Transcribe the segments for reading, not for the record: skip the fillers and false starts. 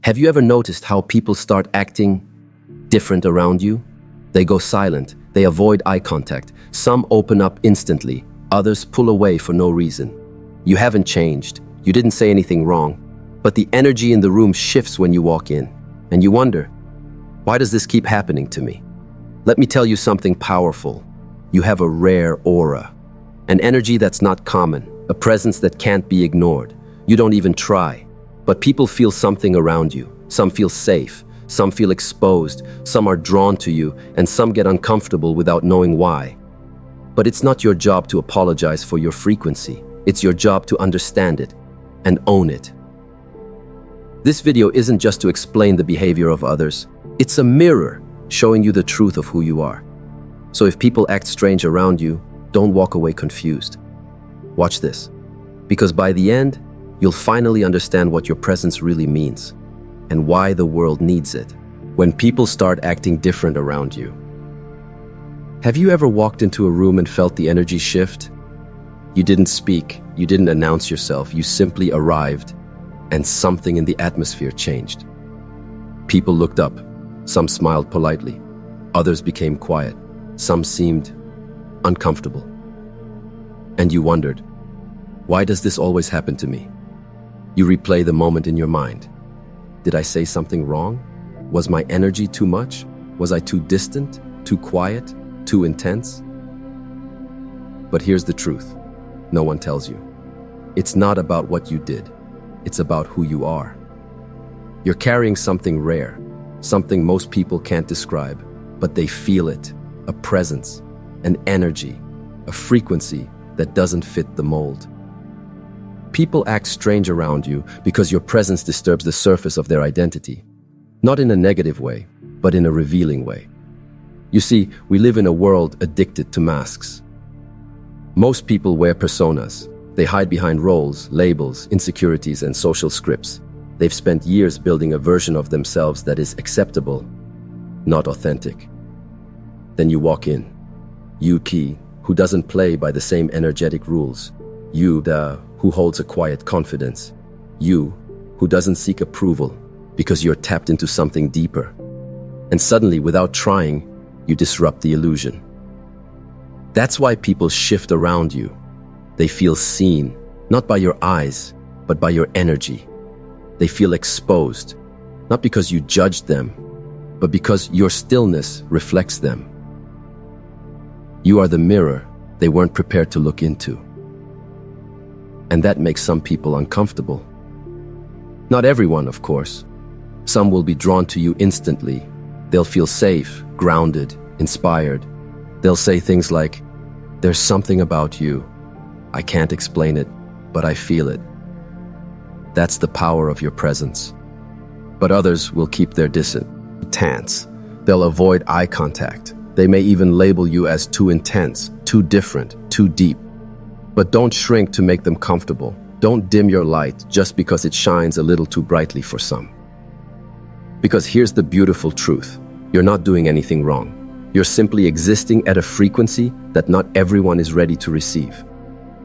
Have you ever noticed how people start acting different around you? They go silent, they avoid eye contact, some open up instantly, others pull away for no reason. You haven't changed, you didn't say anything wrong, but the energy in the room shifts when you walk in, and you wonder, why does this keep happening to me? Let me tell you something powerful. You have a rare aura, an energy that's not common, a presence that can't be ignored. You don't even try, but people feel something around you. Some feel safe, some feel exposed, some are drawn to you, and some get uncomfortable without knowing why. But it's not your job to apologize for your frequency. It's your job to understand it and own it. This video isn't just to explain the behavior of others. It's a mirror showing you the truth of who you are. So if people act strange around you, don't walk away confused. Watch this, because by the end, you'll finally understand what your presence really means and why the world needs it. When people start acting different around you. Have you ever walked into a room and felt the energy shift? You didn't speak, you didn't announce yourself, you simply arrived, and something in the atmosphere changed. People looked up, some smiled politely, others became quiet, some seemed uncomfortable. And you wondered, why does this always happen to me? You replay the moment in your mind. Did I say something wrong? Was my energy too much? Was I too distant, too quiet, too intense? But here's the truth. No one tells you. It's not about what you did. It's about who you are. You're carrying something rare, something most people can't describe, but they feel it, a presence, an energy, a frequency that doesn't fit the mold. People act strange around you because your presence disturbs the surface of their identity. Not in a negative way, but in a revealing way. You see, we live in a world addicted to masks. Most people wear personas. They hide behind roles, labels, insecurities, and social scripts. They've spent years building a version of themselves that is acceptable, not authentic. Then you walk in. You, who doesn't play by the same energetic rules. You, who holds a quiet confidence. You, who doesn't seek approval because you're tapped into something deeper. And suddenly, without trying, you disrupt the illusion. That's why people shift around you. They feel seen, not by your eyes, but by your energy. They feel exposed, not because you judged them, but because your stillness reflects them. You are the mirror they weren't prepared to look into. And that makes some people uncomfortable. Not everyone, of course. Some will be drawn to you instantly. They'll feel safe, grounded, inspired. They'll say things like, "There's something about you. I can't explain it, but I feel it." That's the power of your presence. But others will keep their distance. They'll avoid eye contact. They may even label you as too intense, too different, too deep. But don't shrink to make them comfortable. Don't dim your light just because it shines a little too brightly for some. Because here's the beautiful truth. You're not doing anything wrong. You're simply existing at a frequency that not everyone is ready to receive.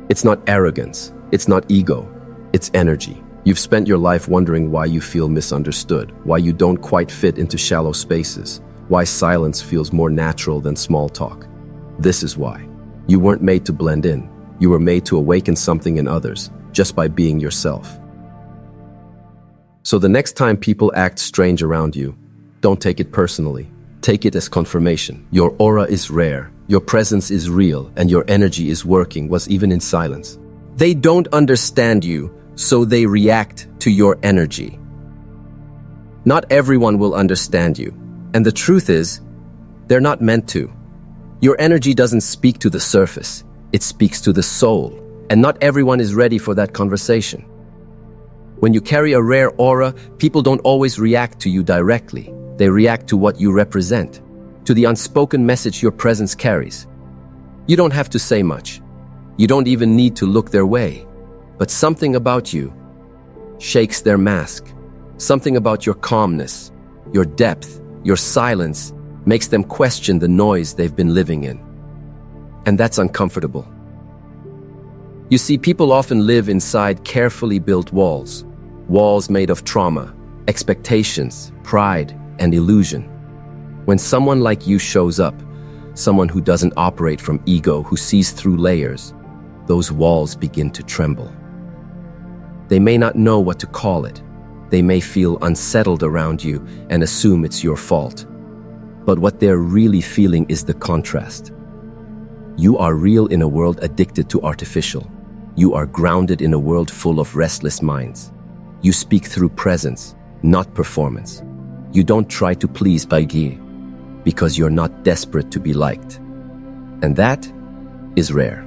It's not arrogance. It's not ego. It's energy. You've spent your life wondering why you feel misunderstood, why you don't quite fit into shallow spaces, why silence feels more natural than small talk. This is why. You weren't made to blend in. You were made to awaken something in others just by being yourself. So the next time people act strange around you, don't take it personally. Take it as confirmation. Your aura is rare, your presence is real, and your energy is working, was even in silence. They don't understand you, so they react to your energy. Not everyone will understand you, and the truth is, they're not meant to. Your energy doesn't speak to the surface, it speaks to the soul, and not everyone is ready for that conversation. When you carry a rare aura, people don't always react to you directly. They react to what you represent, to the unspoken message your presence carries. You don't have to say much. You don't even need to look their way. But something about you shakes their mask. Something about your calmness, your depth, your silence makes them question the noise they've been living in. And that's uncomfortable. You see, people often live inside carefully built walls made of trauma, expectations, pride, and illusion. When someone like you shows up, someone who doesn't operate from ego, who sees through layers, those walls begin to tremble. They may not know what to call it. They may feel unsettled around you and assume it's your fault. But what they're really feeling is the contrast. You are real in a world addicted to artificial. You are grounded in a world full of restless minds. You speak through presence, not performance. You don't try to please by gear, because you're not desperate to be liked. And that is rare.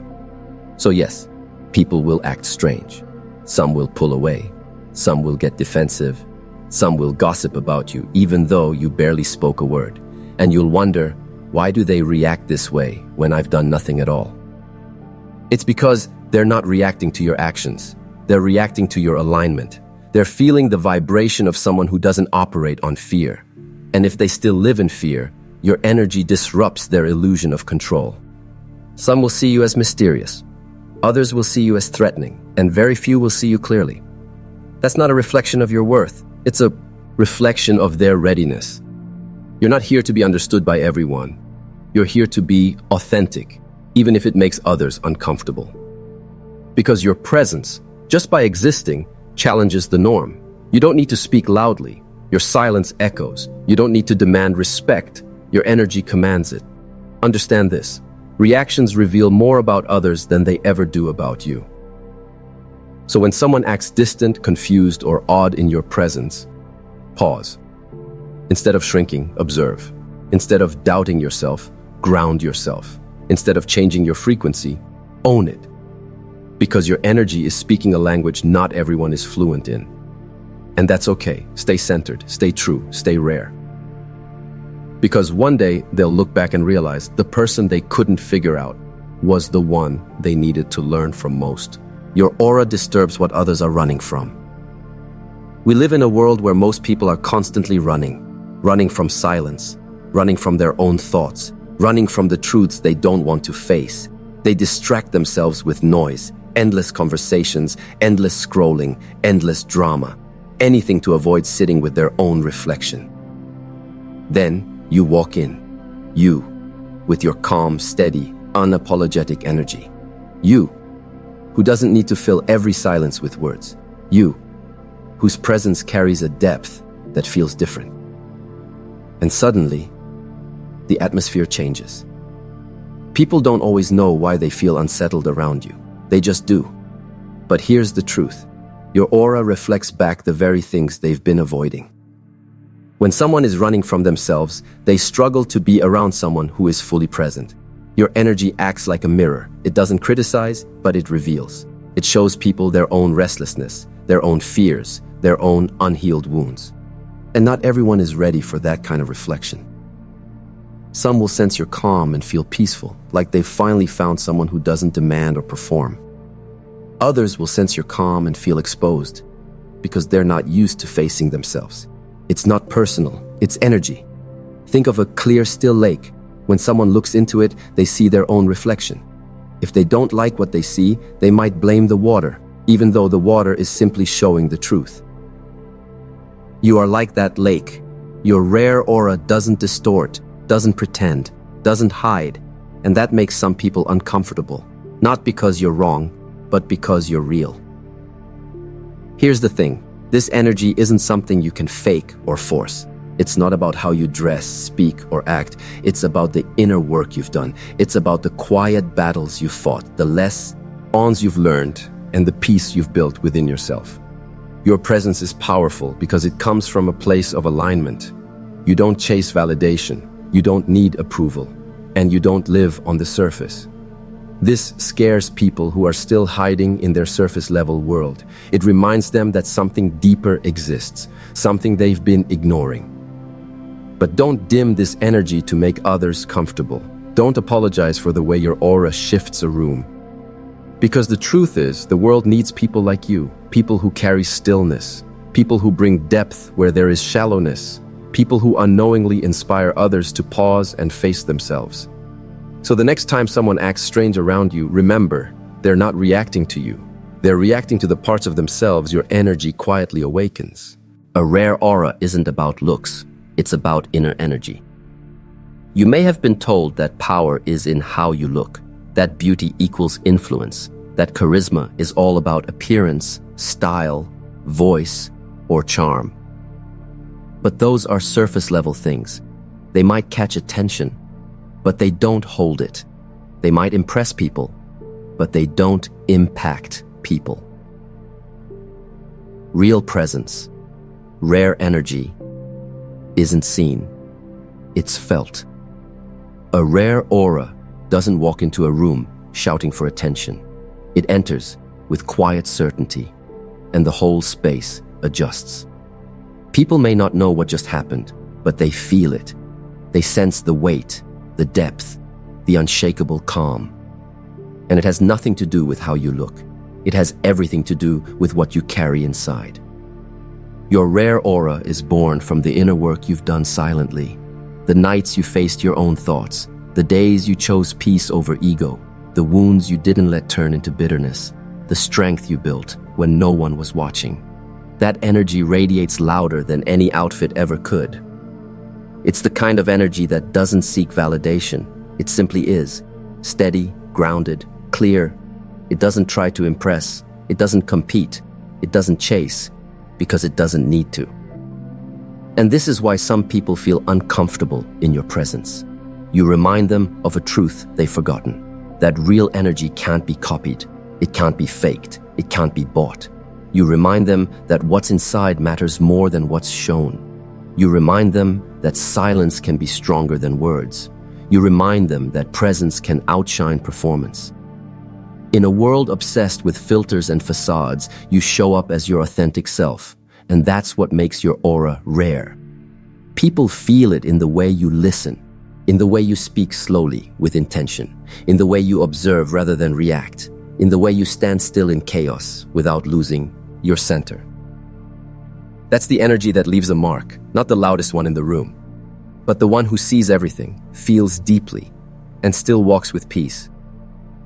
So yes, people will act strange. Some will pull away. Some will get defensive. Some will gossip about you, even though you barely spoke a word. And you'll wonder, why do they react this way when I've done nothing at all? It's because they're not reacting to your actions. They're reacting to your alignment. They're feeling the vibration of someone who doesn't operate on fear. And if they still live in fear, your energy disrupts their illusion of control. Some will see you as mysterious. Others will see you as threatening, and very few will see you clearly. That's not a reflection of your worth. It's a reflection of their readiness. You're not here to be understood by everyone. You're here to be authentic, even if it makes others uncomfortable. Because your presence, just by existing, challenges the norm. You don't need to speak loudly. Your silence echoes. You don't need to demand respect. Your energy commands it. Understand this. Reactions reveal more about others than they ever do about you. So when someone acts distant, confused, or odd in your presence, pause. Instead of shrinking, observe. Instead of doubting yourself, ground yourself. Instead of changing your frequency, own it. Because your energy is speaking a language not everyone is fluent in. And that's okay. Stay centered, stay true, stay rare. Because one day they'll look back and realize the person they couldn't figure out was the one they needed to learn from most. Your aura disturbs what others are running from. We live in a world where most people are constantly running from silence, running from their own thoughts, running from the truths they don't want to face. They distract themselves with noise, endless conversations, endless scrolling, endless drama, anything to avoid sitting with their own reflection. Then you walk in, you, with your calm, steady, unapologetic energy. You, who doesn't need to fill every silence with words. You, whose presence carries a depth that feels different. And suddenly, the atmosphere changes. People don't always know why they feel unsettled around you. They just do. But here's the truth. Your aura reflects back the very things they've been avoiding. When someone is running from themselves, they struggle to be around someone who is fully present. Your energy acts like a mirror. It doesn't criticize, but it reveals. It shows people their own restlessness, their own fears, their own unhealed wounds. And not everyone is ready for that kind of reflection. Some will sense your calm and feel peaceful, like they've finally found someone who doesn't demand or perform. Others will sense your calm and feel exposed, because they're not used to facing themselves. It's not personal, it's energy. Think of a clear, still lake. When someone looks into it, they see their own reflection. If they don't like what they see, they might blame the water, even though the water is simply showing the truth. You are like that lake. Your rare aura doesn't distort, doesn't pretend, doesn't hide, and that makes some people uncomfortable. Not because you're wrong, but because you're real. Here's the thing. This energy isn't something you can fake or force. It's not about how you dress, speak, or act. It's about the inner work you've done. It's about the quiet battles you've fought, the lessons you've learned, and the peace you've built within yourself. Your presence is powerful because it comes from a place of alignment. You don't chase validation. You don't need approval. And you don't live on the surface. This scares people who are still hiding in their surface-level world. It reminds them that something deeper exists, something they've been ignoring. But don't dim this energy to make others comfortable. Don't apologize for the way your aura shifts a room. Because the truth is, the world needs people like you, people who carry stillness, people who bring depth where there is shallowness, people who unknowingly inspire others to pause and face themselves. So the next time someone acts strange around you, remember, they're not reacting to you. They're reacting to the parts of themselves your energy quietly awakens. A rare aura isn't about looks, it's about inner energy. You may have been told that power is in how you look, that beauty equals influence, that charisma is all about appearance, style, voice, or charm. But those are surface-level things. They might catch attention, but they don't hold it. They might impress people, but they don't impact people. Real presence, rare energy, isn't seen, it's felt. A rare aura doesn't walk into a room shouting for attention. It enters with quiet certainty, and the whole space adjusts. People may not know what just happened, but they feel it. They sense the weight, the depth, the unshakable calm. And it has nothing to do with how you look. It has everything to do with what you carry inside. Your rare aura is born from the inner work you've done silently. The nights you faced your own thoughts, the days you chose peace over ego, the wounds you didn't let turn into bitterness, the strength you built when no one was watching. That energy radiates louder than any outfit ever could. It's the kind of energy that doesn't seek validation. It simply is. Steady, grounded, clear. It doesn't try to impress. It doesn't compete. It doesn't chase, because it doesn't need to. And this is why some people feel uncomfortable in your presence. You remind them of a truth they've forgotten. That real energy can't be copied. It can't be faked. It can't be bought. You remind them that what's inside matters more than what's shown. You remind them that silence can be stronger than words. You remind them that presence can outshine performance. In a world obsessed with filters and facades, you show up as your authentic self, and that's what makes your aura rare. People feel it in the way you listen, in the way you speak slowly with intention, in the way you observe rather than react, in the way you stand still in chaos without losing your center. That's the energy that leaves a mark, not the loudest one in the room, but the one who sees everything, feels deeply, and still walks with peace.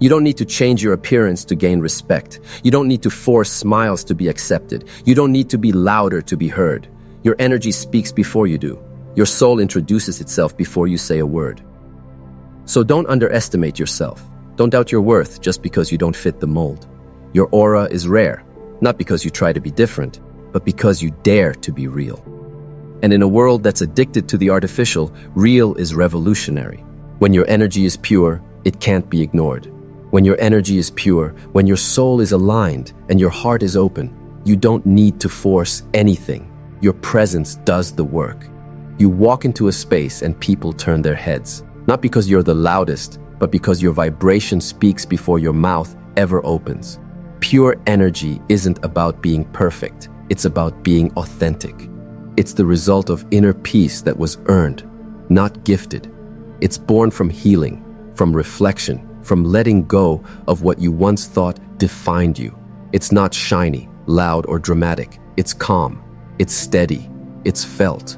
You don't need to change your appearance to gain respect. You don't need to force smiles to be accepted. You don't need to be louder to be heard. Your energy speaks before you do. Your soul introduces itself before you say a word. So don't underestimate yourself. Don't doubt your worth just because you don't fit the mold. Your aura is rare, not because you try to be different, but because you dare to be real. And in a world that's addicted to the artificial, real is revolutionary. When your energy is pure, it can't be ignored. When your energy is pure, when your soul is aligned and your heart is open, you don't need to force anything. Your presence does the work. You walk into a space and people turn their heads, not because you're the loudest, but because your vibration speaks before your mouth ever opens. Pure energy isn't about being perfect. It's about being authentic. It's the result of inner peace that was earned, not gifted. It's born from healing, from reflection, from letting go of what you once thought defined you. It's not shiny, loud, or dramatic. It's calm. It's steady. It's felt.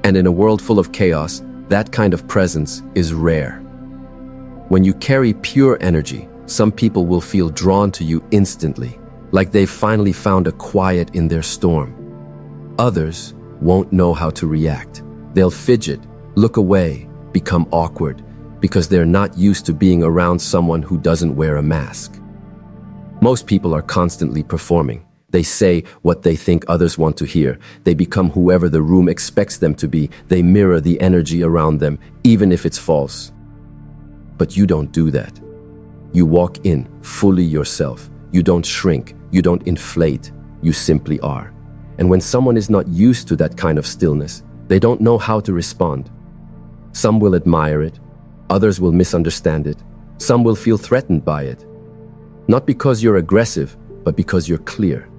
And in a world full of chaos, that kind of presence is rare. When you carry pure energy, some people will feel drawn to you instantly, like they've finally found a quiet in their storm. Others won't know how to react. They'll fidget, look away, become awkward, because they're not used to being around someone who doesn't wear a mask. Most people are constantly performing. They say what they think others want to hear. They become whoever the room expects them to be. They mirror the energy around them, even if it's false. But you don't do that. You walk in fully yourself. You don't shrink. You don't inflate. You simply are. And when someone is not used to that kind of stillness, they don't know how to respond. Some will admire it. Others will misunderstand it. Some will feel threatened by it. Not because you're aggressive, but because you're clear.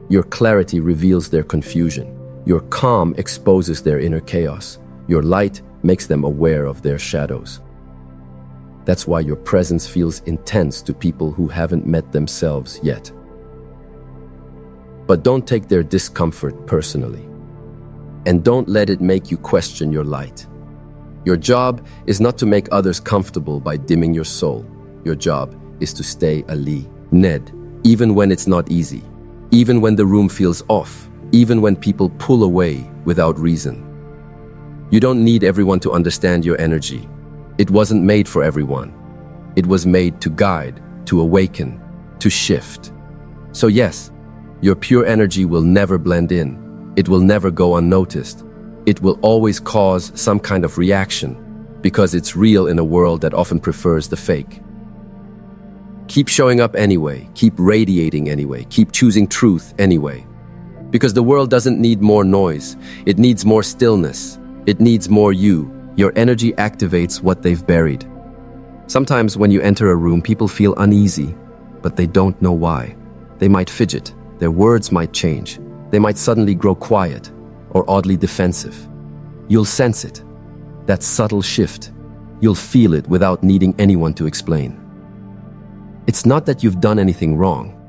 Your clarity reveals their confusion. Your calm exposes their inner chaos. Your light makes them aware of their shadows. That's why your presence feels intense to people who haven't met themselves yet. But don't take their discomfort personally. And don't let it make you question your light. Your job is not to make others comfortable by dimming your soul. Your job is to stay Ali, Ned, even when it's not easy, even when the room feels off, even when people pull away without reason. You don't need everyone to understand your energy. It wasn't made for everyone. It was made to guide, to awaken, to shift. So yes, your pure energy will never blend in. It will never go unnoticed. It will always cause some kind of reaction because it's real in a world that often prefers the fake. Keep showing up anyway. Keep radiating anyway. Keep choosing truth anyway. Because the world doesn't need more noise. It needs more stillness. It needs more you. Your energy activates what they've buried. Sometimes when you enter a room, people feel uneasy, but they don't know why. They might fidget. Their words might change. They might suddenly grow quiet or oddly defensive. You'll sense it. That subtle shift. You'll feel it without needing anyone to explain. It's not that you've done anything wrong.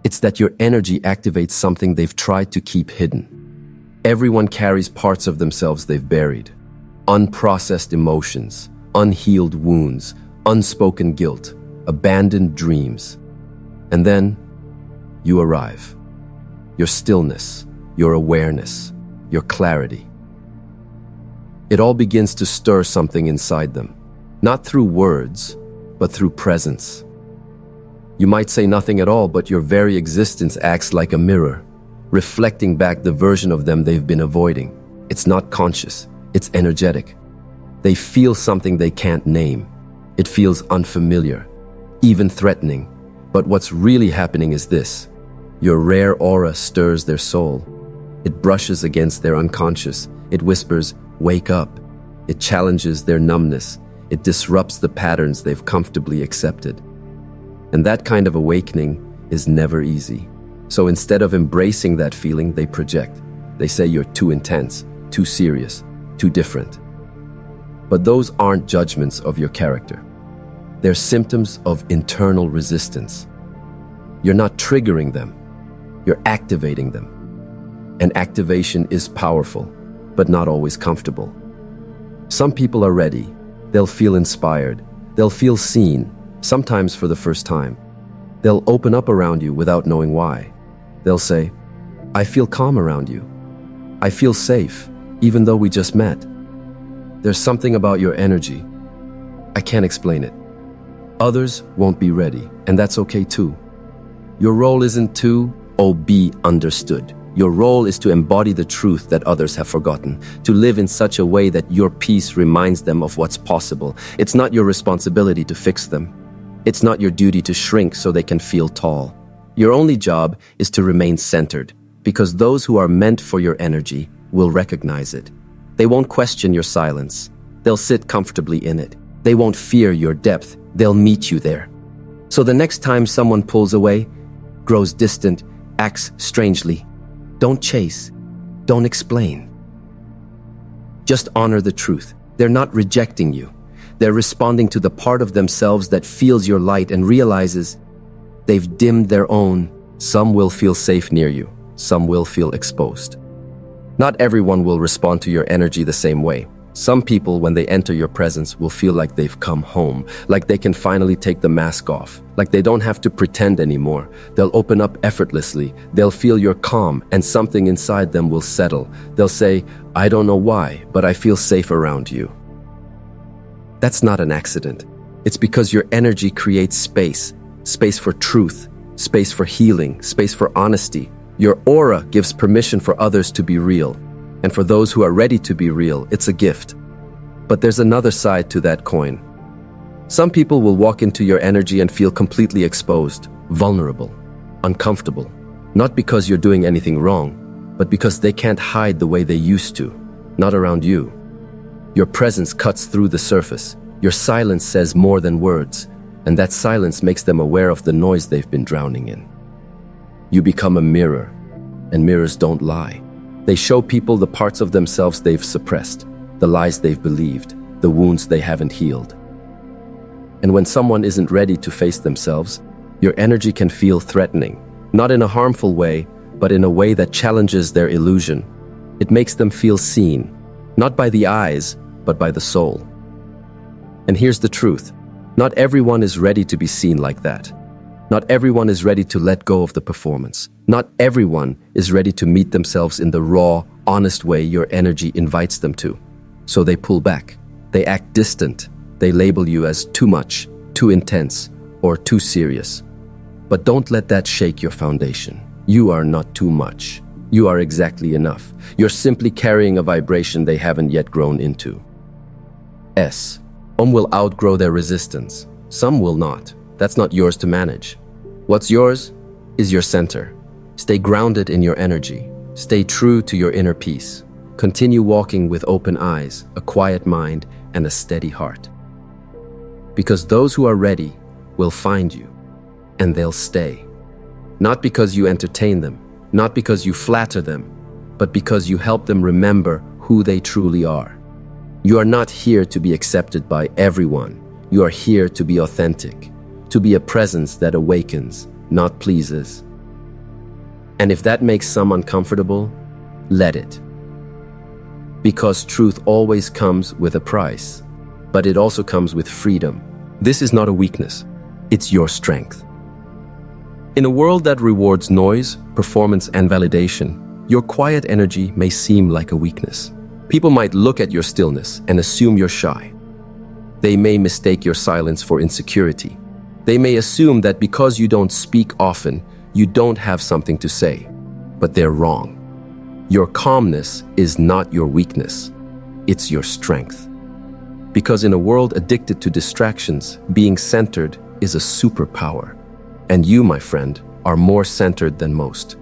It's that your energy activates something they've tried to keep hidden. Everyone carries parts of themselves they've buried. Unprocessed emotions, unhealed wounds, unspoken guilt, abandoned dreams. And then you arrive. Your stillness, your awareness, your clarity. It all begins to stir something inside them, not through words, but through presence. You might say nothing at all, but your very existence acts like a mirror, reflecting back the version of them they've been avoiding. It's not conscious, it's energetic. They feel something they can't name. It feels unfamiliar, even threatening. But what's really happening is this. Your rare aura stirs their soul. It brushes against their unconscious. It whispers, "Wake up." It challenges their numbness. It disrupts the patterns they've comfortably accepted. And that kind of awakening is never easy. So instead of embracing that feeling, they project. They say you're too intense, too serious, too different. But those aren't judgments of your character. They're symptoms of internal resistance. You're not triggering them. You're activating them. And activation is powerful, but not always comfortable. Some people are ready. They'll feel inspired. They'll feel seen, sometimes for the first time. They'll open up around you without knowing why. They'll say, "I feel calm around you. I feel safe, even though we just met. There's something about your energy. I can't explain it." Others won't be ready, and that's okay too. Your role isn't to be understood. Your role is to embody the truth that others have forgotten, to live in such a way that your peace reminds them of what's possible. It's not your responsibility to fix them. It's not your duty to shrink so they can feel tall. Your only job is to remain centered, because those who are meant for your energy will recognize it. They won't question your silence. They'll sit comfortably in it. They won't fear your depth. They'll meet you there. So the next time someone pulls away, grows distant, acts strangely, don't chase. Don't explain. Just honor the truth. They're not rejecting you. They're responding to the part of themselves that feels your light and realizes they've dimmed their own. Some will feel safe near you. Some will feel exposed. Not everyone will respond to your energy the same way. Some people, when they enter your presence, will feel like they've come home, like they can finally take the mask off, like they don't have to pretend anymore. They'll open up effortlessly. They'll feel your calm, and something inside them will settle. They'll say, "I don't know why, but I feel safe around you." That's not an accident. It's because your energy creates space. Space for truth, space for healing, space for honesty. Your aura gives permission for others to be real. And for those who are ready to be real, it's a gift. But there's another side to that coin. Some people will walk into your energy and feel completely exposed, vulnerable, uncomfortable. Not because you're doing anything wrong, but because they can't hide the way they used to. Not around you. Your presence cuts through the surface. Your silence says more than words. And that silence makes them aware of the noise they've been drowning in. You become a mirror, and mirrors don't lie. They show people the parts of themselves they've suppressed, the lies they've believed, the wounds they haven't healed. And when someone isn't ready to face themselves, your energy can feel threatening, not in a harmful way, but in a way that challenges their illusion. It makes them feel seen, not by the eyes, but by the soul. And here's the truth. Not everyone is ready to be seen like that. Not everyone is ready to let go of the performance. Not everyone is ready to meet themselves in the raw, honest way your energy invites them to. So they pull back. They act distant. They label you as too much, too intense, or too serious. But don't let that shake your foundation. You are not too much. You are exactly enough. You're simply carrying a vibration they haven't yet grown into. Some will outgrow their resistance. Some will not. That's not yours to manage. What's yours is your center. Stay grounded in your energy. Stay true to your inner peace. Continue walking with open eyes, a quiet mind, and a steady heart. Because those who are ready will find you, and they'll stay. Not because you entertain them, not because you flatter them, but because you help them remember who they truly are. You are not here to be accepted by everyone. You are here to be authentic, to be a presence that awakens, not pleases. And if that makes some uncomfortable, let it. Because truth always comes with a price, but it also comes with freedom. This is not a weakness, it's your strength. In a world that rewards noise, performance, and validation, your quiet energy may seem like a weakness. People might look at your stillness and assume you're shy. They may mistake your silence for insecurity. They may assume that because you don't speak often, you don't have something to say. But they're wrong. Your calmness is not your weakness. It's your strength. Because in a world addicted to distractions, being centered is a superpower. And you, my friend, are more centered than most.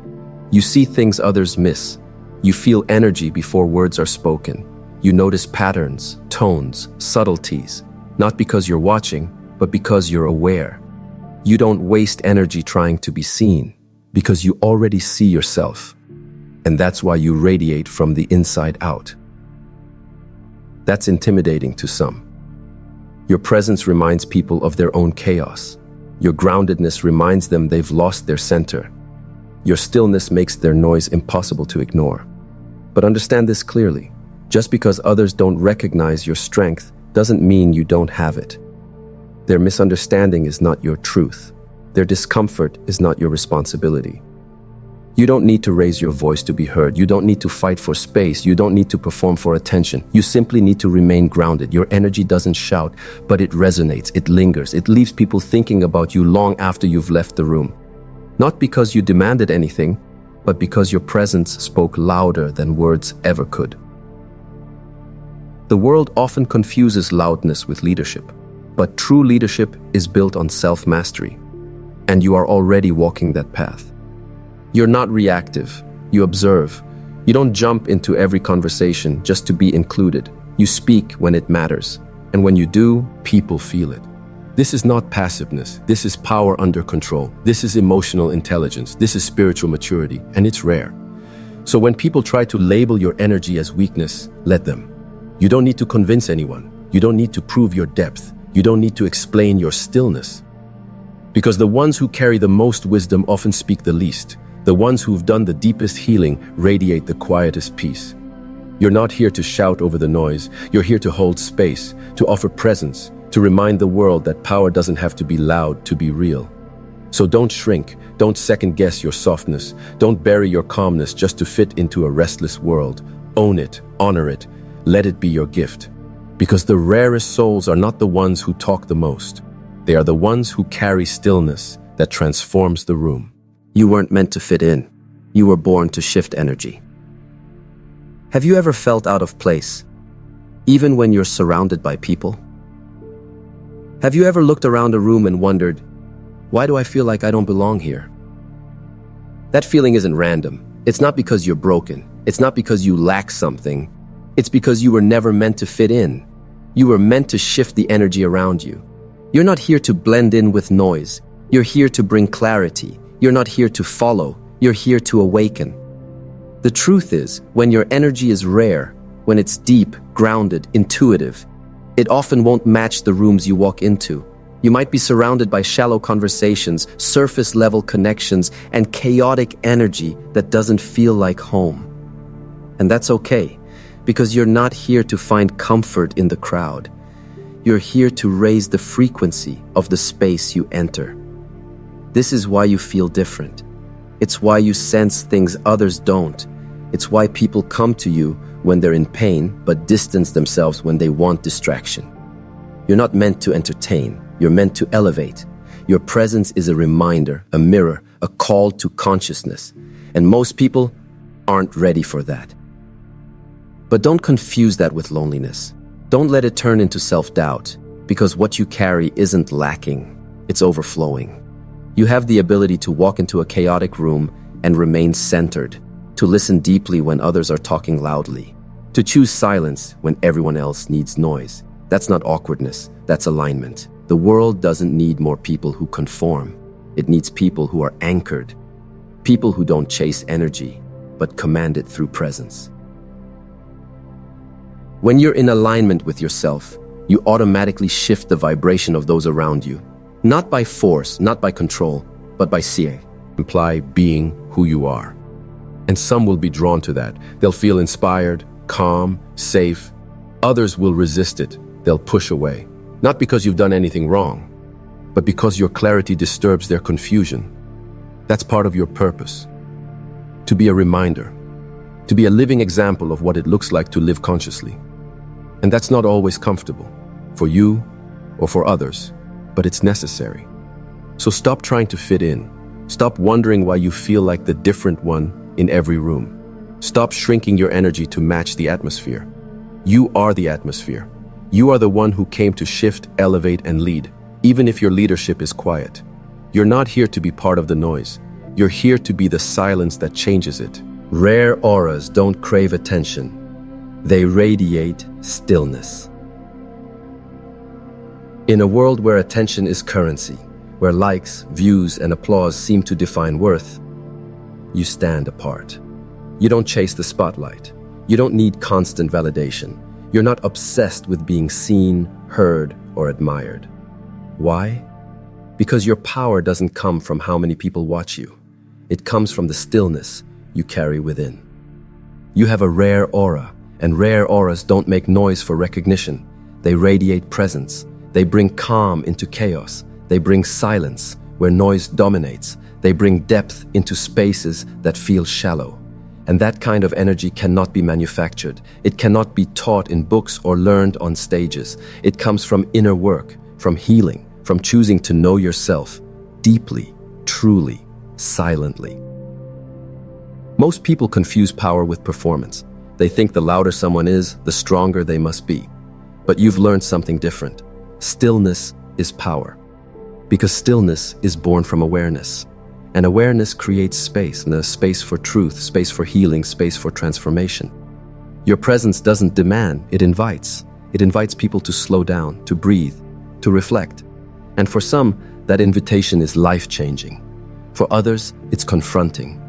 You see things others miss. You feel energy before words are spoken. You notice patterns, tones, subtleties, not because you're watching, but because you're aware. You don't waste energy trying to be seen, because you already see yourself. And that's why you radiate from the inside out. That's intimidating to some. Your presence reminds people of their own chaos. Your groundedness reminds them they've lost their center. Your stillness makes their noise impossible to ignore. But understand this clearly. Just because others don't recognize your strength doesn't mean you don't have it. Their misunderstanding is not your truth. Their discomfort is not your responsibility. You don't need to raise your voice to be heard. You don't need to fight for space. You don't need to perform for attention. You simply need to remain grounded. Your energy doesn't shout, but it resonates, it lingers, it leaves people thinking about you long after you've left the room. Not because you demanded anything, but because your presence spoke louder than words ever could. The world often confuses loudness with leadership, but true leadership is built on self-mastery, and you are already walking that path. You're not reactive. You observe. You don't jump into every conversation just to be included. You speak when it matters. And when you do, people feel it. This is not passiveness. This is power under control. This is emotional intelligence. This is spiritual maturity, and it's rare. So when people try to label your energy as weakness, let them. You don't need to convince anyone. You don't need to prove your depth. You don't need to explain your stillness. Because the ones who carry the most wisdom often speak the least. The ones who've done the deepest healing radiate the quietest peace. You're not here to shout over the noise. You're here to hold space, to offer presence, to remind the world that power doesn't have to be loud to be real. So don't shrink. Don't second-guess your softness. Don't bury your calmness just to fit into a restless world. Own it. Honor it. Let it be your gift. Because the rarest souls are not the ones who talk the most. They are the ones who carry stillness that transforms the room. You weren't meant to fit in. You were born to shift energy. Have you ever felt out of place, even when you're surrounded by people? Have you ever looked around a room and wondered, why do I feel like I don't belong here? That feeling isn't random. It's not because you're broken. It's not because you lack something. It's because you were never meant to fit in. You were meant to shift the energy around you. You're not here to blend in with noise. You're here to bring clarity. You're not here to follow. You're here to awaken. The truth is, when your energy is rare, when it's deep, grounded, intuitive, it often won't match the rooms you walk into. You might be surrounded by shallow conversations, surface-level connections, and chaotic energy that doesn't feel like home. And that's okay, because you're not here to find comfort in the crowd. You're here to raise the frequency of the space you enter. This is why you feel different. It's why you sense things others don't. It's why people come to you when they're in pain, but distance themselves when they want distraction. You're not meant to entertain. You're meant to elevate. Your presence is a reminder, a mirror, a call to consciousness. And most people aren't ready for that. But don't confuse that with loneliness. Don't let it turn into self-doubt, because what you carry isn't lacking, it's overflowing. You have the ability to walk into a chaotic room and remain centered, to listen deeply when others are talking loudly, to choose silence when everyone else needs noise. That's not awkwardness, that's alignment. The world doesn't need more people who conform. It needs people who are anchored, people who don't chase energy, but command it through presence. When you're in alignment with yourself, you automatically shift the vibration of those around you. Not by force, not by control, but by seeing. Imply being who you are. And some will be drawn to that. They'll feel inspired, calm, safe. Others will resist it. They'll push away. Not because you've done anything wrong, but because your clarity disturbs their confusion. That's part of your purpose. To be a reminder. To be a living example of what it looks like to live consciously. And that's not always comfortable, for you or for others, but it's necessary. So stop trying to fit in. Stop wondering why you feel like the different one in every room. Stop shrinking your energy to match the atmosphere. You are the atmosphere. You are the one who came to shift, elevate, and lead, even if your leadership is quiet. You're not here to be part of the noise. You're here to be the silence that changes it. Rare auras don't crave attention. They radiate stillness. In a world where attention is currency, where likes, views, and applause seem to define worth, you stand apart. You don't chase the spotlight. You don't need constant validation. You're not obsessed with being seen, heard, or admired. Why? Because your power doesn't come from how many people watch you. It comes from the stillness you carry within. You have a rare aura, and rare auras don't make noise for recognition. They radiate presence. They bring calm into chaos. They bring silence where noise dominates. They bring depth into spaces that feel shallow. And that kind of energy cannot be manufactured. It cannot be taught in books or learned on stages. It comes from inner work, from healing, from choosing to know yourself deeply, truly, silently. Most people confuse power with performance. They think the louder someone is, the stronger they must be. But you've learned something different. Stillness is power. Because stillness is born from awareness. And awareness creates space, and a space for truth, space for healing, space for transformation. Your presence doesn't demand, it invites. It invites people to slow down, to breathe, to reflect. And for some, that invitation is life-changing. For others, it's confronting.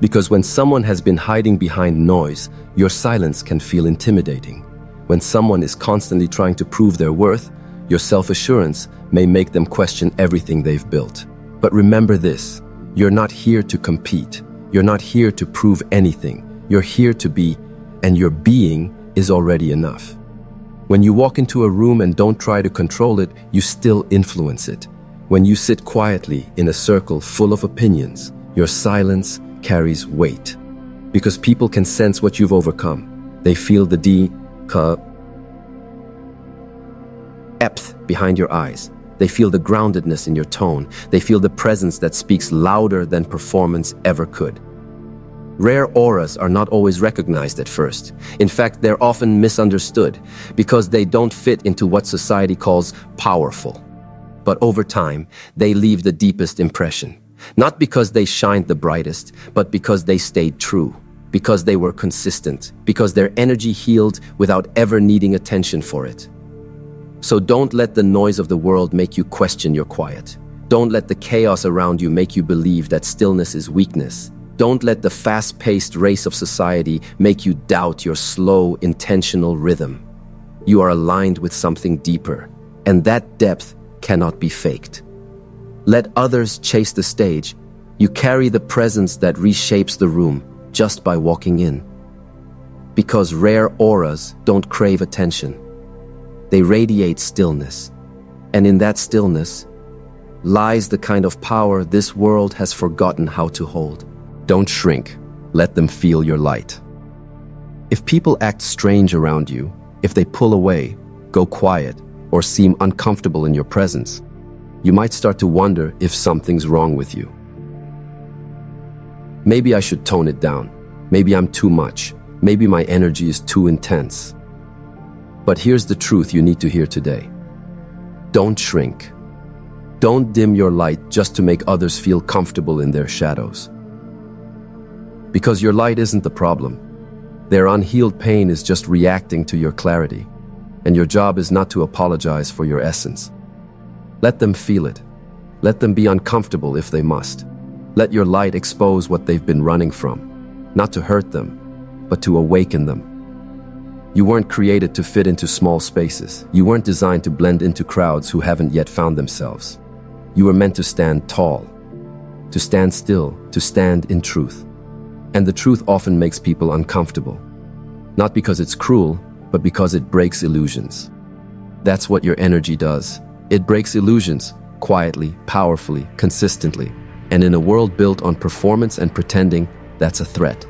Because when someone has been hiding behind noise, your silence can feel intimidating. When someone is constantly trying to prove their worth, your self-assurance may make them question everything they've built. But remember this, you're not here to compete. You're not here to prove anything. You're here to be, and your being is already enough. When you walk into a room and don't try to control it, you still influence it. When you sit quietly in a circle full of opinions, your silence carries weight. Because people can sense what you've overcome. They feel the depth behind your eyes. They feel the groundedness in your tone. They feel the presence that speaks louder than performance ever could. Rare auras are not always recognized at first. In fact, they're often misunderstood because they don't fit into what society calls powerful. But over time, they leave the deepest impression. Not because they shined the brightest, but because they stayed true, because they were consistent, because their energy healed without ever needing attention for it. So don't let the noise of the world make you question your quiet. Don't let the chaos around you make you believe that stillness is weakness. Don't let the fast-paced race of society make you doubt your slow, intentional rhythm. You are aligned with something deeper, and that depth cannot be faked. Let others chase the stage. You carry the presence that reshapes the room just by walking in. Because rare auras don't crave attention. They radiate stillness. And in that stillness, lies the kind of power this world has forgotten how to hold. Don't shrink. Let them feel your light. If people act strange around you, if they pull away, go quiet, or seem uncomfortable in your presence, you might start to wonder if something's wrong with you. Maybe I should tone it down. Maybe I'm too much. Maybe my energy is too intense. But here's the truth you need to hear today. Don't shrink. Don't dim your light just to make others feel comfortable in their shadows. Because your light isn't the problem. Their unhealed pain is just reacting to your clarity, and your job is not to apologize for your essence. Let them feel it. Let them be uncomfortable if they must. Let your light expose what they've been running from, not to hurt them, but to awaken them. You weren't created to fit into small spaces. You weren't designed to blend into crowds who haven't yet found themselves. You were meant to stand tall, to stand still, to stand in truth. And the truth often makes people uncomfortable. Not because it's cruel, but because it breaks illusions. That's what your energy does. It breaks illusions, quietly, powerfully, consistently. And in a world built on performance and pretending, that's a threat.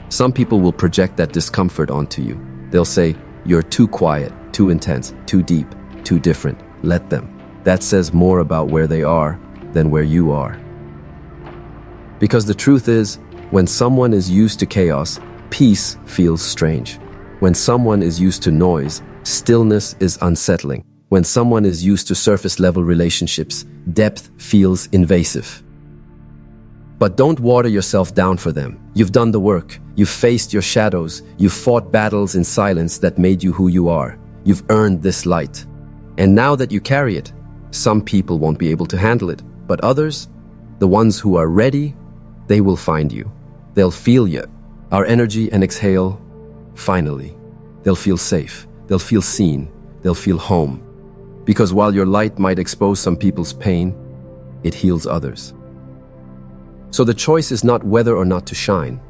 Some people will project that discomfort onto you. They'll say, you're too quiet, too intense, too deep, too different. Let them. That says more about where they are than where you are. Because the truth is, when someone is used to chaos, peace feels strange. When someone is used to noise, stillness is unsettling. When someone is used to surface-level relationships, depth feels invasive. But don't water yourself down for them. You've done the work. You've faced your shadows. You've fought battles in silence that made you who you are. You've earned this light. And now that you carry it, some people won't be able to handle it. But others, the ones who are ready, they will find you. They'll feel you. Our energy and exhale, finally. They'll feel safe. They'll feel seen. They'll feel home. Because while your light might expose some people's pain, it heals others. So the choice is not whether or not to shine.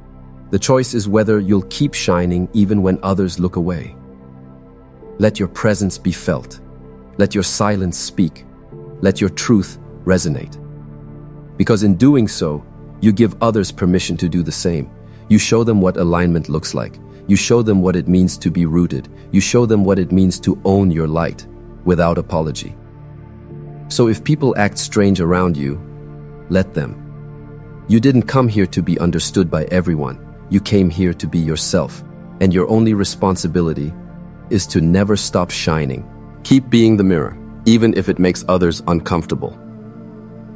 The choice is whether you'll keep shining even when others look away. Let your presence be felt. Let your silence speak. Let your truth resonate. Because in doing so, you give others permission to do the same. You show them what alignment looks like. You show them what it means to be rooted. You show them what it means to own your light without apology. So if people act strange around you, let them. You didn't come here to be understood by everyone. You came here to be yourself. And your only responsibility is to never stop shining. Keep being the mirror, even if it makes others uncomfortable.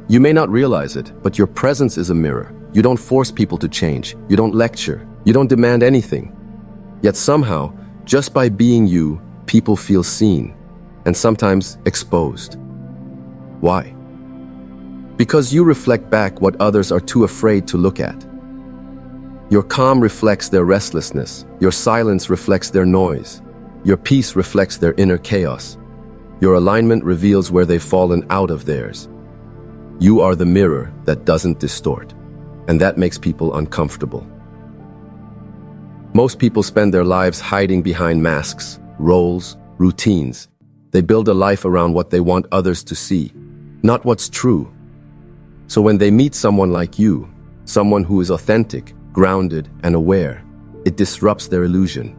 You may not realize it, but your presence is a mirror. You don't force people to change. You don't lecture. You don't demand anything. Yet somehow, just by being you, people feel seen, and sometimes exposed. Why? Because you reflect back what others are too afraid to look at. Your calm reflects their restlessness. Your silence reflects their noise. Your peace reflects their inner chaos. Your alignment reveals where they've fallen out of theirs. You are the mirror that doesn't distort, and that makes people uncomfortable. Most people spend their lives hiding behind masks, roles, routines. They build a life around what they want others to see, not what's true. So when they meet someone like you, someone who is authentic, grounded, and aware, it disrupts their illusion.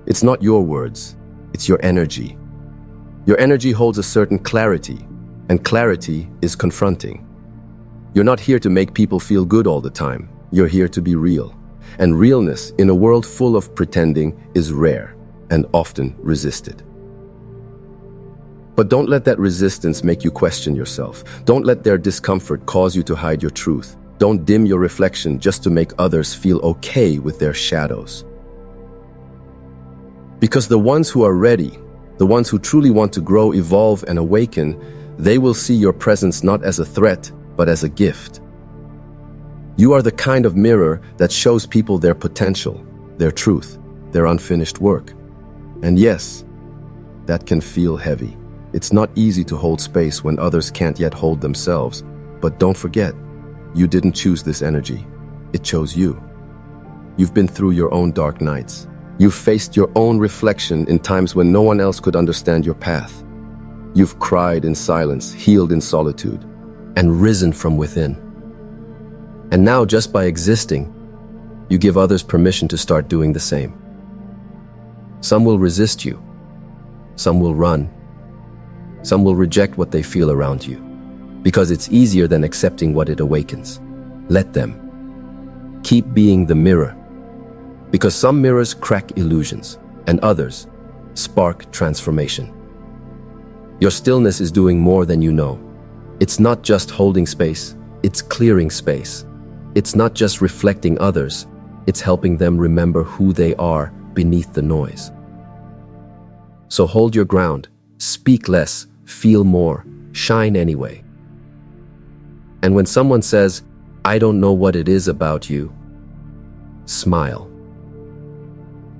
It's not your words, it's your energy. Your energy holds a certain clarity, and clarity is confronting. You're not here to make people feel good all the time. You're here to be real. And realness in a world full of pretending is rare and often resisted. But don't let that resistance make you question yourself. Don't let their discomfort cause you to hide your truth. Don't dim your reflection just to make others feel okay with their shadows. Because the ones who are ready, the ones who truly want to grow, evolve, and awaken, they will see your presence not as a threat, but as a gift. You are the kind of mirror that shows people their potential, their truth, their unfinished work. And yes, that can feel heavy. It's not easy to hold space when others can't yet hold themselves. But don't forget, you didn't choose this energy. It chose you. You've been through your own dark nights. You've faced your own reflection in times when no one else could understand your path. You've cried in silence, healed in solitude, and risen from within. And now, just by existing, you give others permission to start doing the same. Some will resist you. Some will run. Some will reject what they feel around you, because it's easier than accepting what it awakens. Let them. Keep being the mirror, because some mirrors crack illusions, and others spark transformation. Your stillness is doing more than you know. It's not just holding space, it's clearing space. It's not just reflecting others, it's helping them remember who they are beneath the noise. So hold your ground, speak less, feel more, shine anyway. And when someone says, "I don't know what it is about you," smile.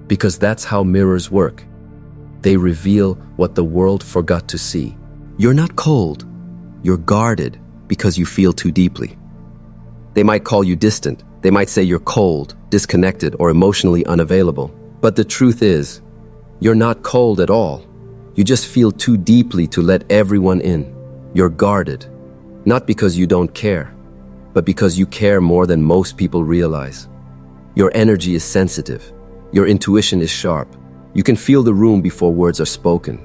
Because that's how mirrors work. They reveal what the world forgot to see. You're not cold. You're guarded because you feel too deeply. They might call you distant. They might say you're cold, disconnected, or emotionally unavailable. But the truth is, you're not cold at all. You just feel too deeply to let everyone in. You're guarded, not because you don't care, but because you care more than most people realize. Your energy is sensitive. Your intuition is sharp. You can feel the room before words are spoken.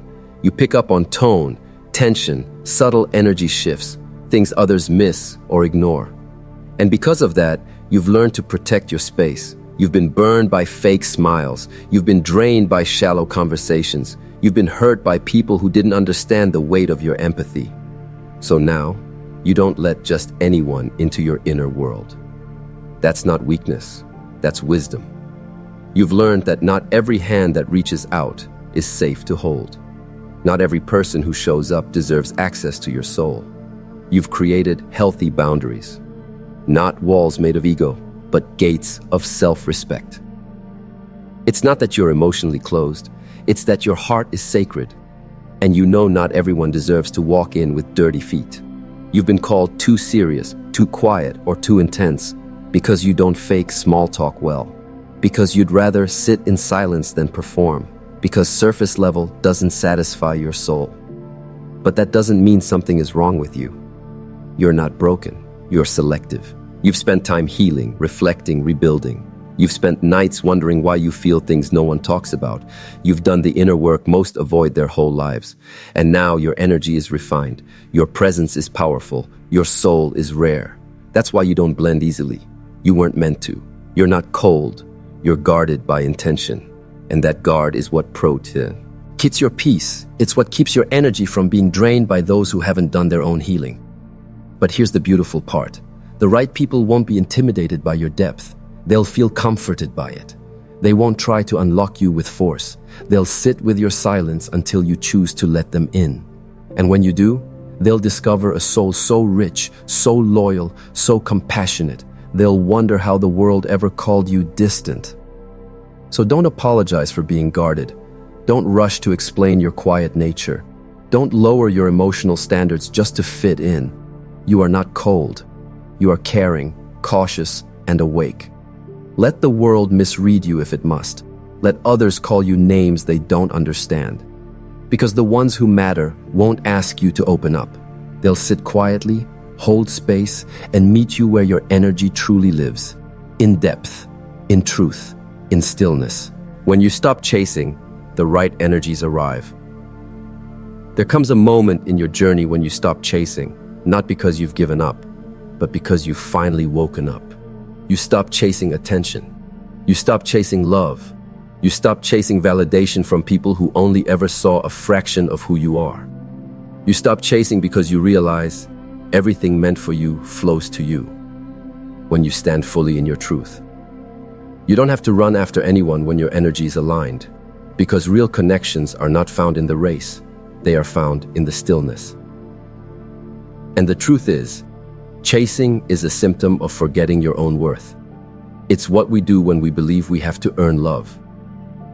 You pick up on tone, tension, subtle energy shifts, things others miss or ignore. And because of that, you've learned to protect your space. You've been burned by fake smiles. You've been drained by shallow conversations. You've been hurt by people who didn't understand the weight of your empathy. So now, you don't let just anyone into your inner world. That's not weakness. That's wisdom. You've learned that not every hand that reaches out is safe to hold. Not every person who shows up deserves access to your soul. You've created healthy boundaries. Not walls made of ego, but gates of self-respect. It's not that you're emotionally closed, it's that your heart is sacred, and you know not everyone deserves to walk in with dirty feet. You've been called too serious, too quiet, or too intense because you don't fake small talk well, because you'd rather sit in silence than perform, because surface level doesn't satisfy your soul. But that doesn't mean something is wrong with you. You're not broken. You're selective. You've spent time healing, reflecting, rebuilding. You've spent nights wondering why you feel things no one talks about. You've done the inner work most avoid their whole lives. And now your energy is refined. Your presence is powerful. Your soul is rare. That's why you don't blend easily. You weren't meant to. You're not cold. You're guarded by intention. And that guard is what It's your peace. It's what keeps your energy from being drained by those who haven't done their own healing. But here's the beautiful part. The right people won't be intimidated by your depth. They'll feel comforted by it. They won't try to unlock you with force. They'll sit with your silence until you choose to let them in. And when you do, they'll discover a soul so rich, so loyal, so compassionate. They'll wonder how the world ever called you distant. So don't apologize for being guarded. Don't rush to explain your quiet nature. Don't lower your emotional standards just to fit in. You are not cold. You are caring, cautious, and awake. Let the world misread you if it must. Let others call you names they don't understand. Because the ones who matter won't ask you to open up. They'll sit quietly, hold space, and meet you where your energy truly lives. In depth, in truth, in stillness. When you stop chasing, the right energies arrive. There comes a moment in your journey when you stop chasing, not because you've given up, but because you've finally woken up. You stop chasing attention. You stop chasing love. You stop chasing validation from people who only ever saw a fraction of who you are. You stop chasing because you realize everything meant for you flows to you when you stand fully in your truth. You don't have to run after anyone when your energy is aligned, because real connections are not found in the race. They are found in the stillness. And the truth is, chasing is a symptom of forgetting your own worth. It's what we do when we believe we have to earn love,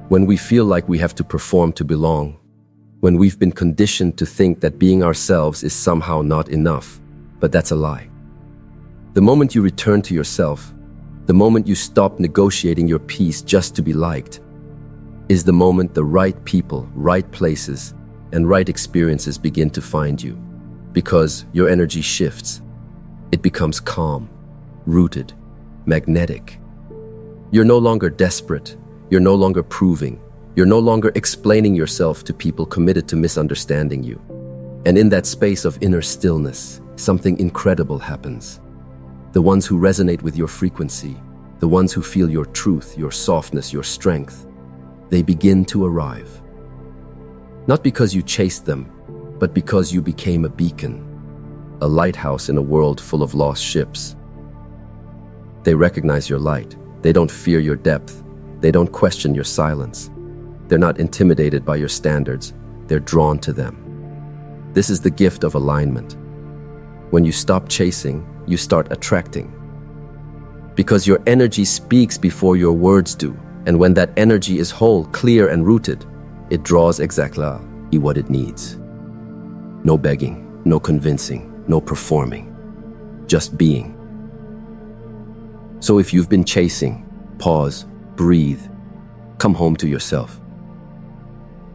when we feel like we have to perform to belong, when we've been conditioned to think that being ourselves is somehow not enough. But that's a lie. The moment you return to yourself, the moment you stop negotiating your peace just to be liked, is the moment the right people, right places, and right experiences begin to find you. Because your energy shifts. It becomes calm, rooted, magnetic. You're no longer desperate. You're no longer proving. You're no longer explaining yourself to people committed to misunderstanding you. And in that space of inner stillness, something incredible happens. The ones who resonate with your frequency, the ones who feel your truth, your softness, your strength, they begin to arrive. Not because you chased them, but because you became a beacon, a lighthouse in a world full of lost ships. They recognize your light. They don't fear your depth. They don't question your silence. They're not intimidated by your standards. They're drawn to them. This is the gift of alignment. When you stop chasing, you start attracting. Because your energy speaks before your words do. And when that energy is whole, clear, and rooted, it draws exactly what it needs. No begging, no convincing, no performing. Just being. So if you've been chasing, pause, breathe, come home to yourself.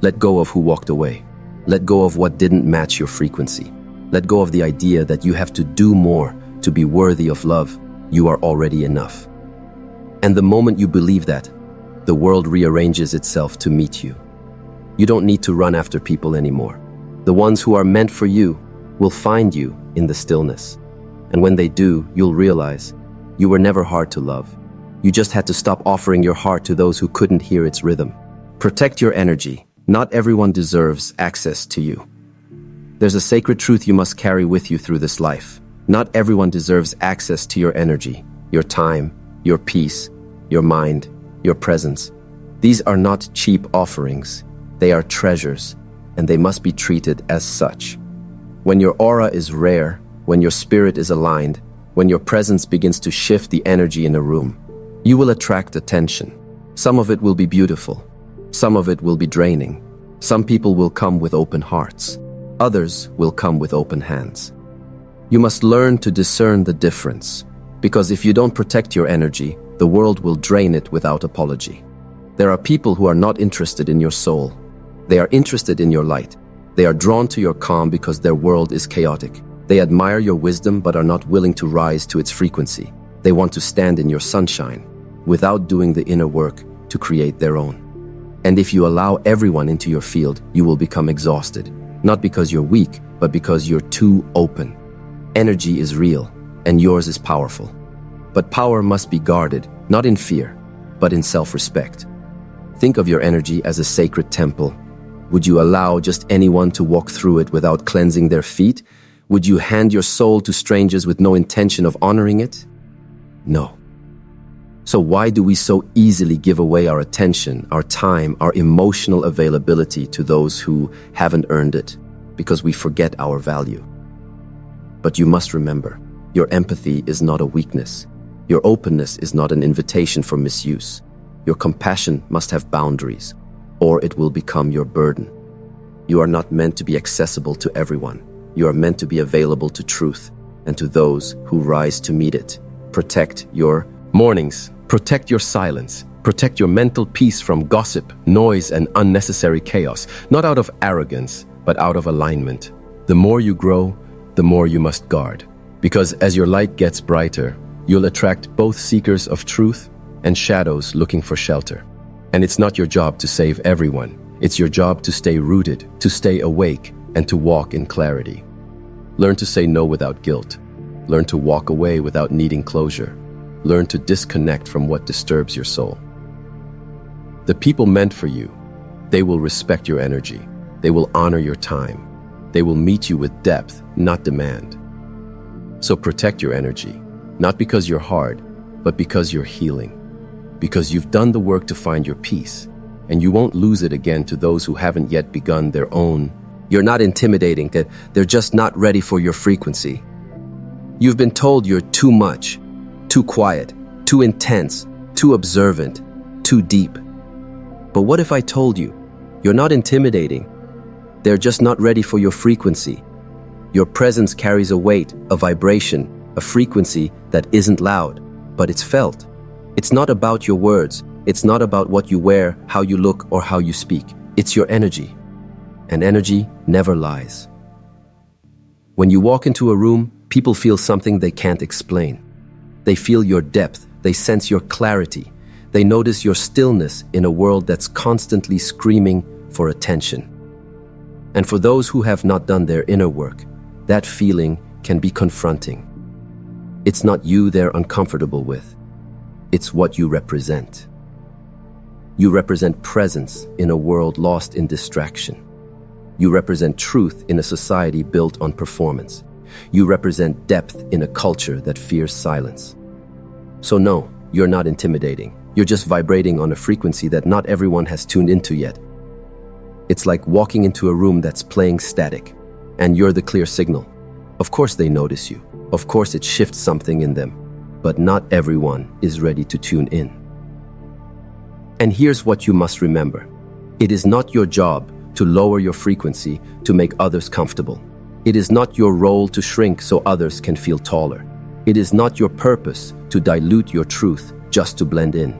Let go of who walked away. Let go of what didn't match your frequency. Let go of the idea that you have to do more to be worthy of love. You are already enough. And the moment you believe that, the world rearranges itself to meet you. You don't need to run after people anymore. The ones who are meant for you will find you in the stillness. And when they do, you'll realize you were never hard to love. You just had to stop offering your heart to those who couldn't hear its rhythm. Protect your energy. Not everyone deserves access to you. There's a sacred truth you must carry with you through this life. Not everyone deserves access to your energy, your time, your peace, your mind, your presence. These are not cheap offerings. They are treasures, and they must be treated as such. When your aura is rare, when your spirit is aligned, when your presence begins to shift the energy in a room, you will attract attention. Some of it will be beautiful. Some of it will be draining. Some people will come with open hearts. Others will come with open hands. You must learn to discern the difference, because if you don't protect your energy, the world will drain it without apology. There are people who are not interested in your soul. They are interested in your light. They are drawn to your calm because their world is chaotic. They admire your wisdom but are not willing to rise to its frequency. They want to stand in your sunshine without doing the inner work to create their own. And if you allow everyone into your field, you will become exhausted, not because you're weak, but because you're too open. Energy is real, and yours is powerful. But power must be guarded, not in fear, but in self-respect. Think of your energy as a sacred temple. Would you allow just anyone to walk through it without cleansing their feet? Would you hand your soul to strangers with no intention of honoring it? No. So why do we so easily give away our attention, our time, our emotional availability to those who haven't earned it? Because we forget our value. But you must remember, your empathy is not a weakness. Your openness is not an invitation for misuse. Your compassion must have boundaries, or it will become your burden. You are not meant to be accessible to everyone. You are meant to be available to truth and to those who rise to meet it. Protect your mornings. Protect your silence. Protect your mental peace from gossip, noise, and unnecessary chaos, not out of arrogance, but out of alignment. The more you grow, the more you must guard. Because as your light gets brighter, you'll attract both seekers of truth and shadows looking for shelter. And it's not your job to save everyone. It's your job to stay rooted, to stay awake, and to walk in clarity. Learn to say no without guilt. Learn to walk away without needing closure. Learn to disconnect from what disturbs your soul. The people meant for you, they will respect your energy. They will honor your time. They will meet you with depth, not demand. So protect your energy, not because you're hard, but because you're healing. Because you've done the work to find your peace, and you won't lose it again to those who haven't yet begun their own. You're not intimidating, that they're just not ready for your frequency. You've been told you're too much, too quiet, too intense, too observant, too deep. But what if I told you, you're not intimidating, they're just not ready for your frequency. Your presence carries a weight, a vibration, a frequency that isn't loud, but it's felt. It's not about your words. It's not about what you wear, how you look, or how you speak. It's your energy. and energy never lies. When you walk into a room, people feel something they can't explain. They feel your depth, they sense your clarity, they notice your stillness in a world that's constantly screaming for attention. And for those who have not done their inner work, that feeling can be confronting. It's not you they're uncomfortable with, it's what you represent. You represent presence in a world lost in distraction. You represent truth in a society built on performance. You represent depth in a culture that fears silence. So no, you're not intimidating. You're just vibrating on a frequency that not everyone has tuned into yet. It's like walking into a room that's playing static, and you're the clear signal. Of course they notice you. Of course it shifts something in them. But not everyone is ready to tune in. And here's what you must remember. It is not your job to lower your frequency to make others comfortable. It is not your role to shrink so others can feel taller. It is not your purpose to dilute your truth just to blend in.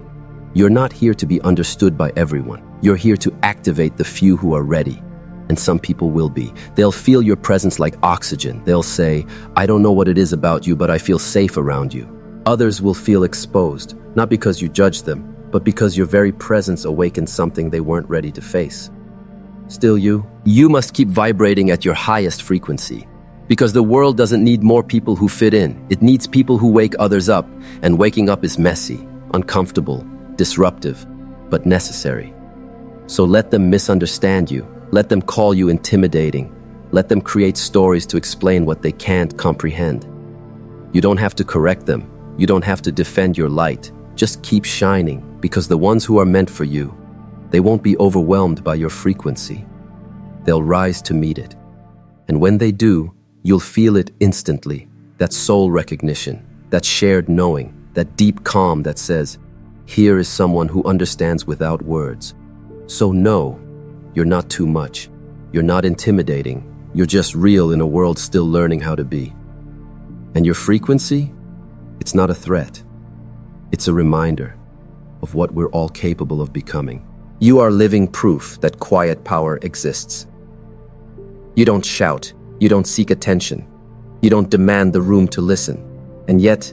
You're not here to be understood by everyone. You're here to activate the few who are ready. And some people will be. They'll feel your presence like oxygen. They'll say, I don't know what it is about you, but I feel safe around you. Others will feel exposed, not because you judge them, but because your very presence awakens something they weren't ready to face. Still you must keep vibrating at your highest frequency. Because the world doesn't need more people who fit in. It needs people who wake others up. And waking up is messy, uncomfortable, disruptive, but necessary. So let them misunderstand you. Let them call you intimidating. Let them create stories to explain what they can't comprehend. You don't have to correct them. You don't have to defend your light. Just keep shining, because the ones who are meant for you, they won't be overwhelmed by your frequency. They'll rise to meet it. And when they do, you'll feel it instantly, that soul recognition, that shared knowing, that deep calm that says, here is someone who understands without words. So no, you're not too much. You're not intimidating. You're just real in a world still learning how to be. And your frequency? It's not a threat. It's a reminder of what we're all capable of becoming. You are living proof that quiet power exists. You don't shout. You don't seek attention. You don't demand the room to listen. And yet,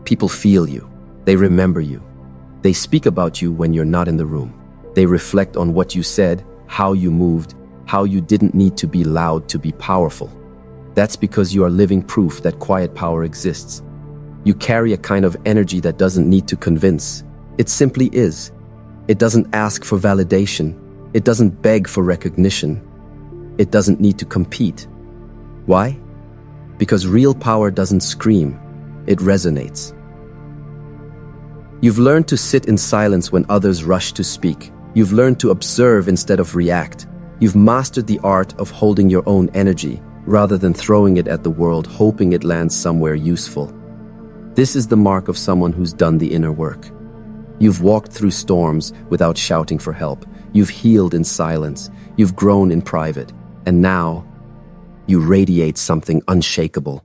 people feel you. They remember you. They speak about you when you're not in the room. They reflect on what you said, how you moved, how you didn't need to be loud to be powerful. That's because you are living proof that quiet power exists. You carry a kind of energy that doesn't need to convince. It simply is. It doesn't ask for validation. It doesn't beg for recognition. It doesn't need to compete. Why? Because real power doesn't scream. It resonates. You've learned to sit in silence when others rush to speak. You've learned to observe instead of react. You've mastered the art of holding your own energy rather than throwing it at the world, hoping it lands somewhere useful. This is the mark of someone who's done the inner work. You've walked through storms without shouting for help. You've healed in silence. You've grown in private. And now, you radiate something unshakable.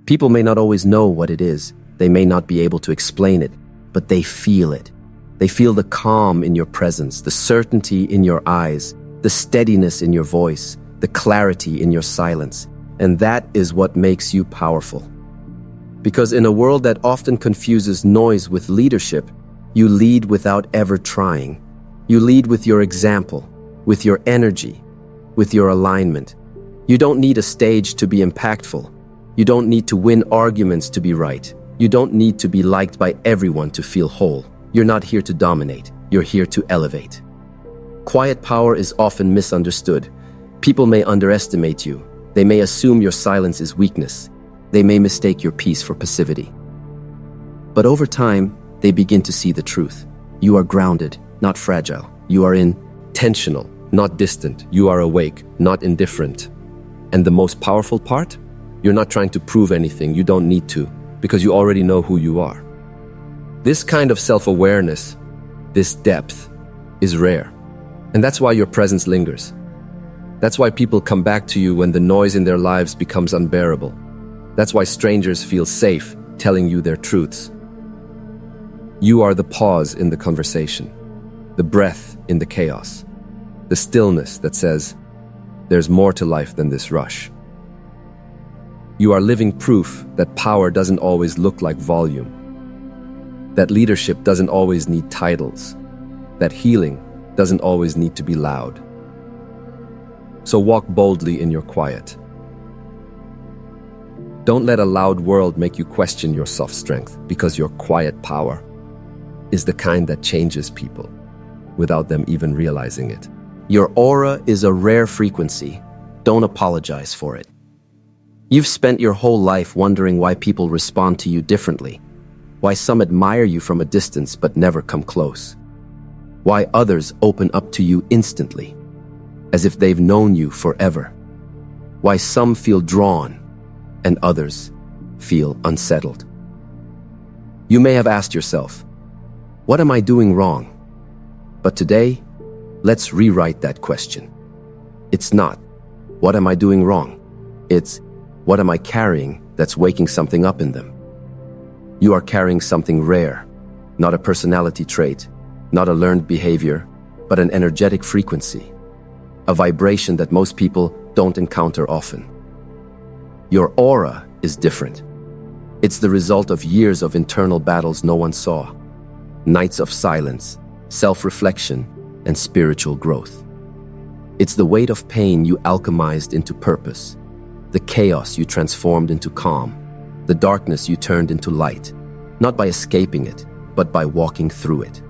People may not always know what it is. They may not be able to explain it, but they feel it. They feel the calm in your presence, the certainty in your eyes, the steadiness in your voice, the clarity in your silence. And that is what makes you powerful. Because in a world that often confuses noise with leadership, you lead without ever trying. You lead with your example, with your energy, with your alignment. You don't need a stage to be impactful. You don't need to win arguments to be right. You don't need to be liked by everyone to feel whole. You're not here to dominate. You're here to elevate. Quiet power is often misunderstood. People may underestimate you. They may assume your silence is weakness. They may mistake your peace for passivity. But over time, they begin to see the truth. You are grounded, not fragile. You are intentional, not distant. You are awake, not indifferent. And the most powerful part? You're not trying to prove anything. You don't need to, because you already know who you are. This kind of self-awareness, this depth, is rare. And that's why your presence lingers. That's why people come back to you when the noise in their lives becomes unbearable. That's why strangers feel safe telling you their truths. You are the pause in the conversation, the breath in the chaos. The stillness that says, there's more to life than this rush. You are living proof that power doesn't always look like volume, that leadership doesn't always need titles, that healing doesn't always need to be loud. So walk boldly in your quiet. Don't let a loud world make you question your soft strength, because your quiet power is the kind that changes people without them even realizing it. Your aura is a rare frequency. Don't apologize for it. You've spent your whole life wondering why people respond to you differently, why some admire you from a distance but never come close, why others open up to you instantly, as if they've known you forever, why some feel drawn and others feel unsettled. You may have asked yourself, what am I doing wrong? But today, let's rewrite that question. It's not, what am I doing wrong? It's, what am I carrying that's waking something up in them? You are carrying something rare, not a personality trait, not a learned behavior, but an energetic frequency, a vibration that most people don't encounter often. Your aura is different. It's the result of years of internal battles no one saw, nights of silence, self-reflection, and spiritual growth. It's the weight of pain you alchemized into purpose, the chaos you transformed into calm, the darkness you turned into light, not by escaping it, but by walking through it.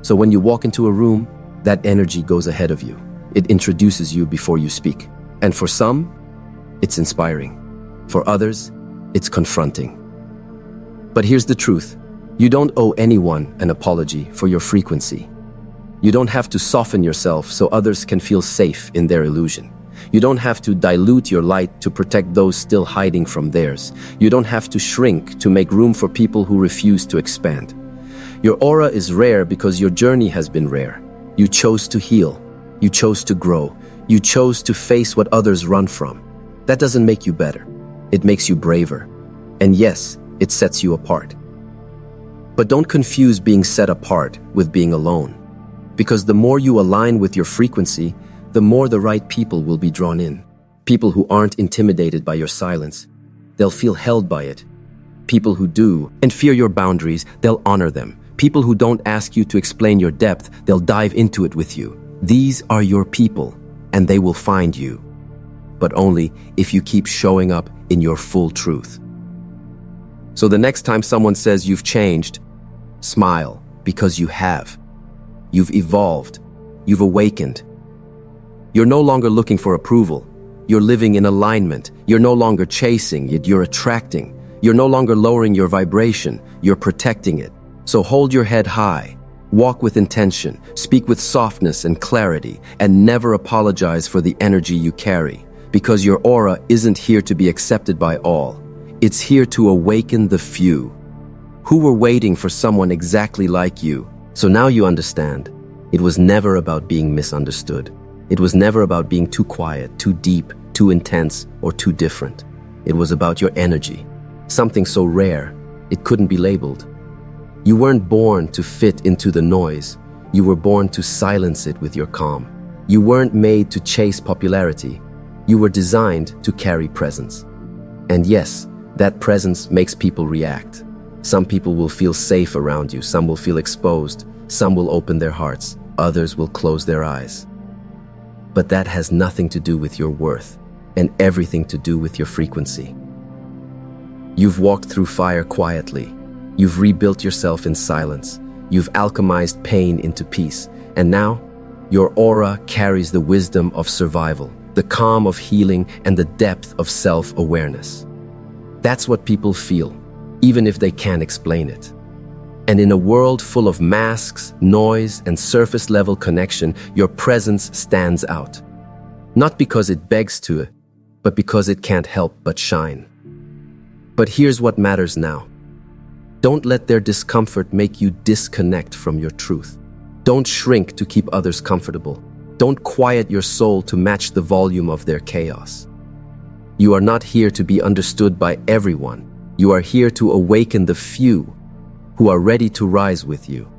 So when you walk into a room, that energy goes ahead of you. It introduces you before you speak. And for some, it's inspiring. For others, it's confronting. But here's the truth. You don't owe anyone an apology for your frequency. You don't have to soften yourself so others can feel safe in their illusion. You don't have to dilute your light to protect those still hiding from theirs. You don't have to shrink to make room for people who refuse to expand. Your aura is rare because your journey has been rare. You chose to heal. You chose to grow. You chose to face what others run from. That doesn't make you better. It makes you braver. And yes, it sets you apart. But don't confuse being set apart with being alone. Because the more you align with your frequency, the more the right people will be drawn in. People who aren't intimidated by your silence. They'll feel held by it. People who do and fear your boundaries, they'll honor them. People who don't ask you to explain your depth, they'll dive into it with you. These are your people, and they will find you. But only if you keep showing up in your full truth. So the next time someone says you've changed, smile, because you have. You've evolved. You've awakened. You're no longer looking for approval. You're living in alignment. You're no longer chasing, yet you're attracting. You're no longer lowering your vibration. You're protecting it. So hold your head high. Walk with intention. Speak with softness and clarity. And never apologize for the energy you carry. Because your aura isn't here to be accepted by all. It's here to awaken the few who were waiting for someone exactly like you. So now you understand. It was never about being misunderstood. It was never about being too quiet, too deep, too intense, or too different. It was about your energy. Something so rare, it couldn't be labeled. You weren't born to fit into the noise. You were born to silence it with your calm. You weren't made to chase popularity. You were designed to carry presence. And yes, that presence makes people react. Some people will feel safe around you. Some will feel exposed. Some will open their hearts. Others will close their eyes. But that has nothing to do with your worth and everything to do with your frequency. You've walked through fire quietly. You've rebuilt yourself in silence. You've alchemized pain into peace. And now, your aura carries the wisdom of survival, the calm of healing, and the depth of self-awareness. That's what people feel, even if they can't explain it. And in a world full of masks, noise, and surface-level connection, your presence stands out. Not because it begs to, but because it can't help but shine. But here's what matters now. Don't let their discomfort make you disconnect from your truth. Don't shrink to keep others comfortable. Don't quiet your soul to match the volume of their chaos. You are not here to be understood by everyone. You are here to awaken the few who are ready to rise with you.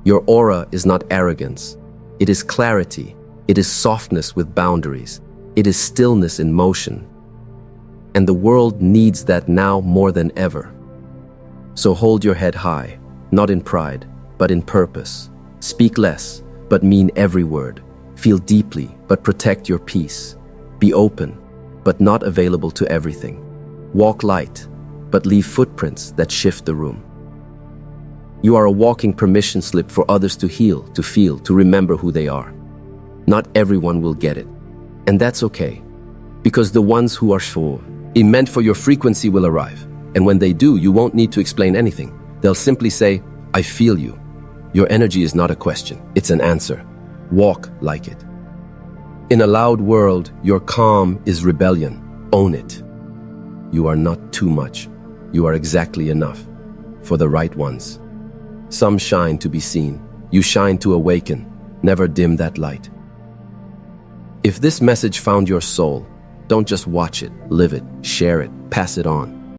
Your aura is not arrogance. It is clarity. It is softness with boundaries. It is stillness in motion. And the world needs that now more than ever. So hold your head high, not in pride, but in purpose. Speak less, but mean every word. Feel deeply, but protect your peace. Be open, but not available to everything. Walk light, but leave footprints that shift the room. You are a walking permission slip for others to heal, to feel, to remember who they are. Not everyone will get it. And that's okay, because the ones who are meant for your frequency will arrive. And when they do, you won't need to explain anything. They'll simply say, I feel you. Your energy is not a question, it's an answer. Walk like it. In a loud world, your calm is rebellion. Own it. You are not too much. You are exactly enough for the right ones. Some shine to be seen. You shine to awaken. Never dim that light. If this message found your soul, don't just watch it, live it, share it, pass it on.